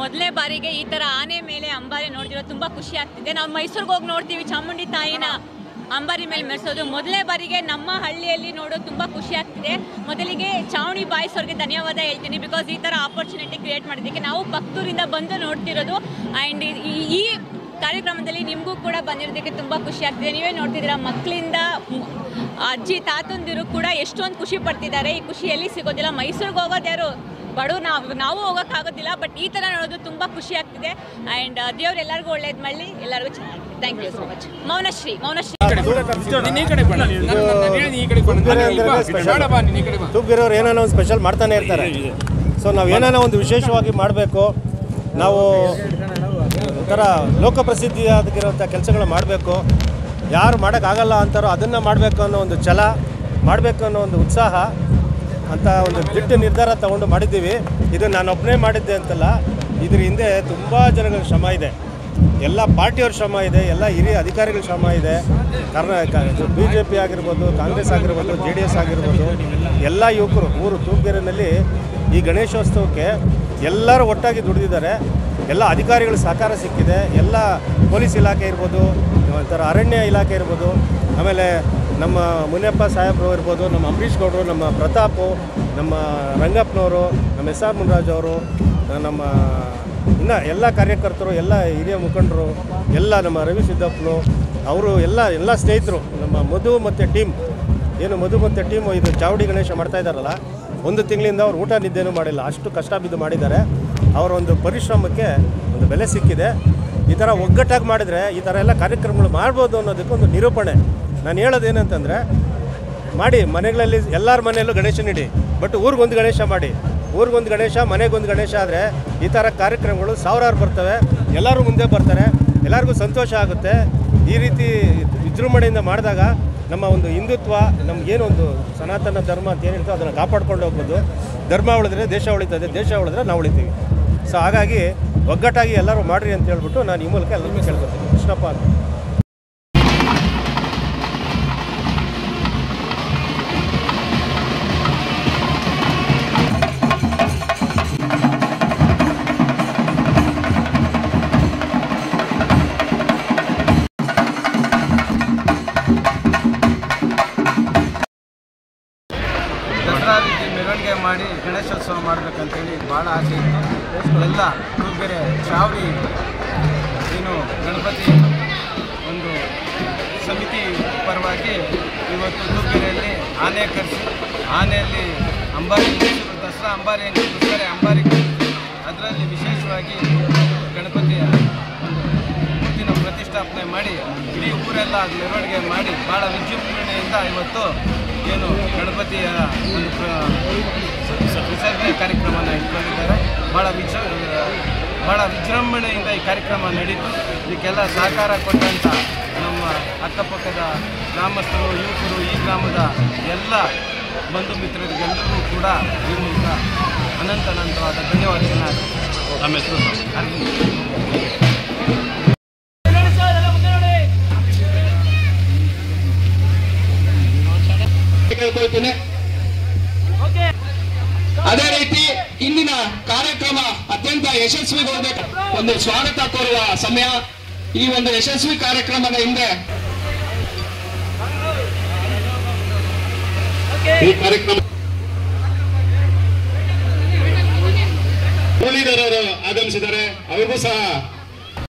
ಮೊದಲನೇ ಬಾರಿಗೆ ಈ ಥರ ಆನೆ ಮೇಲೆ ಅಂಬಾರಿ ನೋಡ್ತಿರೋದು ತುಂಬ ಖುಷಿ ಆಗ್ತಿದೆ. ನಾವು ಮೈಸೂರಿಗೆ ಹೋಗಿ ನೋಡ್ತೀವಿ ಚಾಮುಂಡಿ ತಾಯಿನ ಅಂಬಾರಿ ಮೇಲೆ ಮೆರೆಸೋದು, ಮೊದಲನೇ ಬಾರಿಗೆ ನಮ್ಮ ಹಳ್ಳಿಯಲ್ಲಿ ನೋಡೋದು ತುಂಬ ಖುಷಿ ಆಗ್ತಿದೆ. ಮೊದಲಿಗೆ ಚಾವಣಿ ಬಾಯ್ಸ್ ಅವ್ರಿಗೆ ಧನ್ಯವಾದ ಹೇಳ್ತೀನಿ, ಬಿಕಾಸ್ ಈ ಥರ ಆಪರ್ಚುನಿಟಿ ಕ್ರಿಯೇಟ್ ಮಾಡಿದ್ದಕ್ಕೆ. ನಾವು ಭಕ್ತೂರಿಂದ ಬಂದು ನೋಡ್ತಿರೋದು ಆ್ಯಂಡ್ ಈ ಕಾರ್ಯಕ್ರಮದಲ್ಲಿ ನಿಮಗೂ ಕೂಡ ಬಂದಿರೋದಕ್ಕೆ ತುಂಬ ಖುಷಿ ಆಗ್ತಿದೆ. ನೀವೇ ನೋಡ್ತಿದ್ದೀರಾ, ಮಕ್ಕಳಿಂದ ಅಜ್ಜಿ ತಾತಂದಿರು ಕೂಡ ಎಷ್ಟೊಂದು ಖುಷಿ ಪಡ್ತಿದ್ದಾರೆ. ಈ ಖುಷಿ ಎಲ್ಲಿ ಸಿಗೋದಿಲ್ಲ. ಮೈಸೂರಿಗೆ ಹೋಗೋದು ಯಾರು ಬಡವರು ನಾವು ಹೋಗೋಕ್ಕಾಗೋದಿಲ್ಲ, ಬಟ್ ಈ ಥರ ನೋಡೋದು ತುಂಬ ಖುಷಿ ಆಗ್ತಿದೆ. ಆ್ಯಂಡ್ ದೇವ್ರು ಎಲ್ಲರಿಗೂ ಒಳ್ಳೇದು ಮಾಡಲಿ, ಎಲ್ಲರಿಗೂ ಚೆನ್ನಾಗಿ. Thank you so much. Maunashree ತೂಗಿರೋರು ಏನಾನ ಒಂದು ಸ್ಪೆಷಲ್ ಮಾಡ್ತಾನೆ ಇರ್ತಾರೆ. ಸೊ ನಾವು ಏನಾನ ಒಂದು ವಿಶೇಷವಾಗಿ ಮಾಡಬೇಕು, ನಾವು ಒಂಥರ ಲೋಕಪ್ರಸಿದ್ಧಿಯಾಗಿರೋಂಥ ಕೆಲಸಗಳು ಮಾಡಬೇಕು. ಯಾರು ಮಾಡೋಕ್ಕಾಗಲ್ಲ ಅಂತಾರೋ ಅದನ್ನು ಮಾಡಬೇಕು ಅನ್ನೋ ಒಂದು ಛಲ, ಮಾಡಬೇಕು ಅನ್ನೋ ಒಂದು ಉತ್ಸಾಹ ಅಂತ ಒಂದು ದಿಟ್ಟ ನಿರ್ಧಾರ ತಗೊಂಡು ಮಾಡಿದ್ದೀವಿ. ಇದು ನಾನು ಒಬ್ಬನೇ ಮಾಡಿದ್ದೆ ಅಂತಲ್ಲ, ಇದ್ರ ಹಿಂದೆ ತುಂಬ ಜನಗಳ ಶ್ರಮ ಇದೆ, ಎಲ್ಲ ಪಾರ್ಟಿಯವ್ರ ಶ್ರಮ ಇದೆ, ಎಲ್ಲ ಹಿರಿಯ ಅಧಿಕಾರಿಗಳ ಶ್ರಮ ಇದೆ. BJP ಆಗಿರ್ಬೋದು, ಕಾಂಗ್ರೆಸ್ ಆಗಿರ್ಬೋದು, JDS ಆಗಿರ್ಬೋದು, ಎಲ್ಲ ಯುವಕರು ಊರು ತೂಗುಗೆರೆಯಲ್ಲಿ ಈ ಗಣೇಶೋತ್ಸವಕ್ಕೆ ಎಲ್ಲರೂ ಒಟ್ಟಾಗಿ ದುಡಿದಿದ್ದಾರೆ. ಎಲ್ಲ ಅಧಿಕಾರಿಗಳ ಸಹಕಾರ ಸಿಕ್ಕಿದೆ. ಎಲ್ಲ ಪೊಲೀಸ್ ಇಲಾಖೆ ಇರ್ಬೋದು, ಒಂಥರ ಅರಣ್ಯ ಇಲಾಖೆ ಇರ್ಬೋದು, ಆಮೇಲೆ ನಮ್ಮ ಮುನಿಯಪ್ಪ ಸಾಹೇಬರು ಇರ್ಬೋದು, ನಮ್ಮ ಅಂಬರೀಷ್ ಗೌಡರು, ನಮ್ಮ ಪ್ರತಾಪು, ನಮ್ಮ ರಂಗಪ್ಪನವರು, ನಮ್ಮ SR ಮುನ್ರಾಜ್ ಅವರು, ನಮ್ಮ ಇನ್ನು ಎಲ್ಲ ಕಾರ್ಯಕರ್ತರು, ಎಲ್ಲ ಹಿರಿಯ ಮುಖಂಡರು, ಎಲ್ಲ ನಮ್ಮ ರವಿ ಸಿದ್ದಪ್ಪನು ಅವರು, ಎಲ್ಲ ಸ್ನೇಹಿತರು, ನಮ್ಮ ಮಧು ಮತ್ತು ಟೀಮ್ ಇದು ಚಾವಡಿ ಗಣೇಶ ಮಾಡ್ತಾ ಇದ್ದಾರಲ್ಲ, ಒಂದು ತಿಂಗಳಿಂದ ಅವ್ರು ಊಟ ನಿದ್ದೆನೂ ಮಾಡಿಲ್ಲ, ಅಷ್ಟು ಕಷ್ಟ ಬಿದ್ದು ಮಾಡಿದ್ದಾರೆ. ಅವರ ಒಂದು ಪರಿಶ್ರಮಕ್ಕೆ ಒಂದು ಬೆಲೆ ಸಿಕ್ಕಿದೆ. ಈ ಥರ ಒಗ್ಗಟ್ಟಾಗಿ ಮಾಡಿದರೆ ಈ ಥರ ಎಲ್ಲ ಕಾರ್ಯಕ್ರಮಗಳು ಮಾಡ್ಬೋದು ಅನ್ನೋದಕ್ಕೊಂದು ನಿರೂಪಣೆ. ನಾನು ಹೇಳೋದೇನಂತಂದರೆ, ಮಾಡಿ ಮನೆಗಳಲ್ಲಿ ಎಲ್ಲರ ಮನೆಯಲ್ಲೂ ಗಣೇಶನ ಇಡಿ, ಬಟ್ ಊರಿಗೊಂದು ಗಣೇಶ ಮಾಡಿ. ಊರಿಗೊಂದು ಗಣೇಶ, ಮನೆಗೊಂದು ಗಣೇಶ ಆದರೆ ಈ ಥರ ಕಾರ್ಯಕ್ರಮಗಳು ಸಾವಿರಾರು ಬರ್ತವೆ, ಎಲ್ಲರೂ ಮುಂದೆ ಬರ್ತಾರೆ, ಎಲ್ಲರಿಗೂ ಸಂತೋಷ ಆಗುತ್ತೆ. ಈ ರೀತಿ ವಿಜೃಂಭಣೆಯಿಂದ ಮಾಡಿದಾಗ ನಮ್ಮ ಒಂದು ಹಿಂದುತ್ವ, ನಮಗೇನೊಂದು ಸನಾತನ ಧರ್ಮ ಅಂತ ಏನಿರ್ತೋ ಅದನ್ನು ಕಾಪಾಡ್ಕೊಂಡು ಹೋಗ್ಬೋದು. ಧರ್ಮ ಉಳಿದ್ರೆ ದೇಶ ಉಳಿತದೆ, ದೇಶ ಉಳಿದ್ರೆ ನಾವು ಉಳಿತೀವಿ. ಸೊ ಹಾಗಾಗಿ ಒಗ್ಗಟ್ಟಾಗಿ ಎಲ್ಲರೂ ಮಾಡಿರಿ ಅಂತ ಹೇಳ್ಬಿಟ್ಟು ನಾನು ಈ ಮೂಲಕ ಎಲ್ಲರಿಗೂ ಕೇಳ್ಕೊತೀನಿ. ಕೃಷ್ಣಪ್ಪ ಅಂತ. ದಸರಾ ರೀತಿ ಮೆರವಣಿಗೆ ಮಾಡಿ ಗಣೇಶೋತ್ಸವ ಮಾಡಬೇಕಂತೇಳಿ ಭಾಳ ಆಸೆ ಇತ್ತು. ಎಲ್ಲ ತೂಗುಗೆರೆ ಚಾವಡಿ ಗಣಪತಿ ಒಂದು ಸಮಿತಿ ಪರವಾಗಿ ಇವತ್ತು ತೂಗುಗೆರೆಯಲ್ಲಿ ಆನೆ ಕರೆಸಿ, ಆನೆಯಲ್ಲಿ ಅಂಬಾರಿ ದಸರಾ ಅಂಬಾರಿ ಅಂಬಾರಿ ಅದರಲ್ಲಿ ವಿಶೇಷವಾಗಿ ಗಣಪತಿಯ ಒಂದು ಮೂರ್ತಿನ ಪ್ರತಿಷ್ಠಾಪನೆ ಮಾಡಿ ಇಡೀ ಊರೆಲ್ಲ ಮೆರವಣಿಗೆ ಮಾಡಿ ಭಾಳ ವಿಜೃಂಭಣೆಯಿಂದ ಇವತ್ತು ಗಣಪತಿಯ ಒಂದು ವಿಸರ್ಜನೆ ಕಾರ್ಯಕ್ರಮನ ಇಟ್ಕೊಂಡಿದ್ದಾರೆ. ಭಾಳ ವಿಜೃಂಭಣೆಯಿಂದ ಈ ಕಾರ್ಯಕ್ರಮ ನಡೀತು. ಇದಕ್ಕೆಲ್ಲ ಸಹಕಾರ ಕೊಟ್ಟಂಥ ನಮ್ಮ ಅಕ್ಕಪಕ್ಕದ ಗ್ರಾಮಸ್ಥರು, ಯುವಕರು, ಈ ಗ್ರಾಮದ ಎಲ್ಲ ಬಂಧು ಮಿತ್ರರಿಗೆಲ್ಲರಿಗೂ ಕೂಡ ಈ ಮೂಲಕ ಅನಂತವಾದ ಧನ್ಯವಾದಗಳನ್ನ ನಮ್ಮ ಹೆಸರು ಅರ್ಜುನ್. ಅದೇ ರೀತಿ ಇಂದಿನ ಕಾರ್ಯಕ್ರಮ ಅತ್ಯಂತ ಯಶಸ್ವಿಗೊಳ್ಬೇಕು. ಒಂದು ಸ್ವಾಗತ ಕೋರುವ ಸಮಯ. ಈ ಒಂದು ಯಶಸ್ವಿ ಕಾರ್ಯಕ್ರಮದ ಹಿಂದೆ ಈ ಕಾರ್ಯಕ್ರಮ ಮುರಳೀಧರರು ಆಗಮಿಸಿದ್ದಾರೆ. ಅವರಿಗೂ ಸಹ